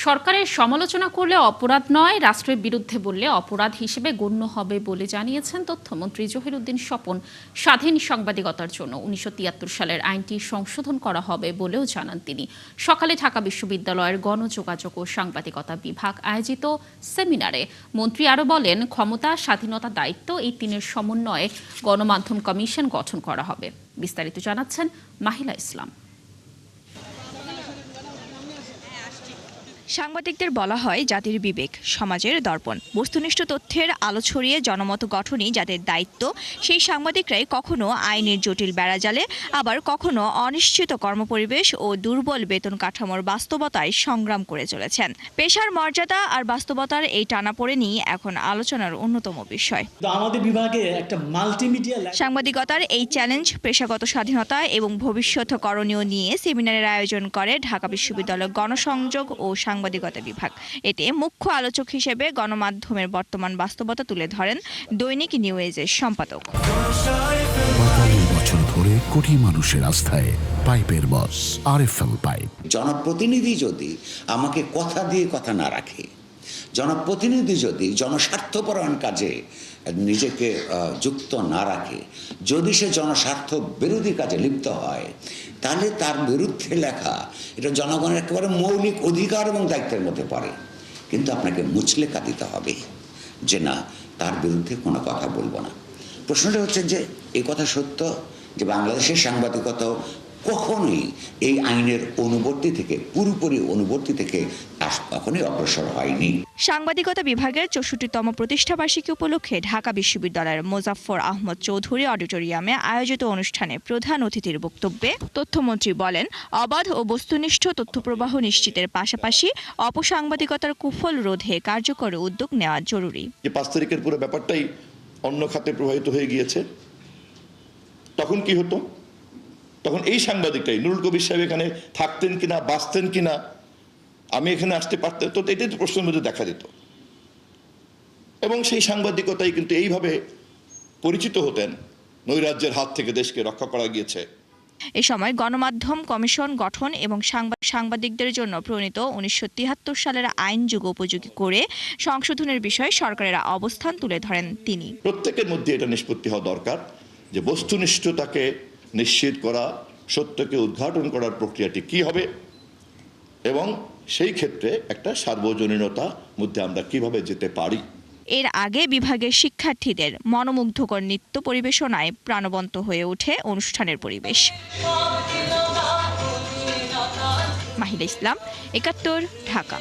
সরকারের সমালোচনা করলে অপরাধ নয়, রাষ্ট্রের বিরুদ্ধে বললে অপরাধ হিসেবে গণ্য হবে বলে জানিয়েছেন তথ্যমন্ত্রী জহিরুদ্দিন স্বপন। স্বাধীন সাংবাদিকতার জন্য ১৯৭৩ সালের আইনটি সংশোধন করা হবে বলেও জানান তিনি। সকালে ঢাকা বিশ্ববিদ্যালয়ের গণযোগাযোগ ও সাংবাদিকতা বিভাগ আয়োজিত সেমিনারে মন্ত্রী আরও বলেন, ক্ষমতা, স্বাধীনতা, দায়িত্ব এই তিনের সমন্বয়ে গণমাধ্যম কমিশন গঠন করা হবে। বিস্তারিত জানাচ্ছেন মাহিলা ইসলাম। সাংবাদিকদের বলা হয় জাতির বিবেক, সমাজের দর্পণ। বস্তুনিষ্ঠ তথ্যের আলো ছড়িয়ে জনমত গঠনই যাদের দায়িত্ব, সেই সাংবাদিকরাই কখনো আইনের জটিল বেড়াজালে, আবার কখনো অনিশ্চিত কর্মপরিবেশ ও দুর্বল বেতন কাঠামোর বাস্তবতায় সংগ্রাম করে চলেছেন। পেশার মর্যাদা আর বাস্তবতার এই টানাপোড়েনই এখন আলোচনার অন্যতম বিষয়। আমাদের বিভাগে একটা মাল্টিমিডিয়া সাংবাদিকতার এই চ্যালেঞ্জ, পেশাগত স্বাধীনতা এবং ভবিষ্যৎ করণীয় নিয়ে সেমিনারের আয়োজন করে ঢাকা বিশ্ববিদ্যালয় গণসংযোগ ও সাংবাদিকতা বিভাগ। এতে মুখ্য আলোচক হিসেবে গণমাধ্যমের বর্তমান বাস্তবতা তুলে ধরেন দৈনিক নিউ এজের সম্পাদক। ৪৫ বছর ধরে কোটি মানুষের আস্থায় পাইপের বস আরএফএল পাইপ। জনপ্রতিনিধি যদি আমাকে কথা দিয়ে কথা না রাখে, জনপ্রতিনিধি যদি জনস্বার্থপরায়ণ কাজে নিজেকে যুক্ত না রাখে, যদি সে জনস্বার্থ বিরোধী কাজে লিপ্ত হয়, তাহলে তার বিরুদ্ধে লেখা এটা জনগণের একেবারে মৌলিক অধিকার এবং দায়িত্বের মধ্যে পড়ে। কিন্তু আপনাকে মুচলেখা দিতে হবে যে না, তার বিরুদ্ধে কোনো কথা বলবো না। প্রশ্নটা হচ্ছে যে এই কথা সত্য যে বাংলাদেশের সাংবাদিকতা কখনোই এই আইনের অনুবর্তী থেকে, পুরোপুরি অনুবর্তী থেকে কখনোই অগ্রসর হয়নি। সাংবাদিকতা বিভাগের ৬৪তম প্রতিষ্ঠাবার্ষিকী উপলক্ষে ঢাকা বিশ্ববিদ্যালয়ের মোজাফফর আহমদ চৌধুরী অডিটোরিয়ামে আয়োজিত অনুষ্ঠানে প্রধান অতিথির বক্তব্যে তথ্যমন্ত্রী বলেন, অবাধ ও বস্তুনিষ্ঠ তথ্যপ্রবাহ নিশ্চিতের পাশাপাশি অপসাংবাদিকতার কুফল রোধে কার্যকর উদ্যোগ নেওয়া জরুরি। যে ৫ তারিখের পুরো ব্যাপারটাই অন্য খাতে প্রবাহিত হয়ে গিয়েছে, তখন কি হতো? তখন এই সাংবাদিকটাই, নুরুল কবির সাহেব এখানে থাকতেন কিনা, বাঁচতেন কিনা, আমি এখানে আসতে পারতাম, তো এটাই তো প্রশ্নের মধ্যে দেখা দিত। এবং সেই সাংবাদিকতাই কিন্তু এইভাবে পরিচিত হতেন, নৈরাজ্যের হাত থেকে দেশকে রক্ষা করা গিয়েছে। এ সময় গণমাধ্যম কমিশন গঠন এবং সাংবাদিকদের জন্য প্রণীত ১৯৭৩ সালের আইন যুগোপযোগী করে সংশোধনের বিষয়ে সরকারের অবস্থান তুলে ধরেন তিনি। প্রত্যেকের মধ্যে এটা নিষ্পত্তি হওয়া দরকার যে বস্তুনিষ্ঠতাকে নিশ্চিত করা, সত্যকে উদ্ঘাটন করার প্রক্রিয়াটি কি হবে এবং সেই ক্ষেত্রে একটা সার্বজনীনতার মধ্যে আমরা কিভাবে যেতে পারি। এর আগে বিভাগের শিক্ষার্থীদের মনোমুগ্ধকর নৃত্য পরিবেশনায় প্রাণবন্ত হয়ে ওঠে অনুষ্ঠানের পরিবেশ। মাহিলা ইসলাম, ৭১, ঢাকা।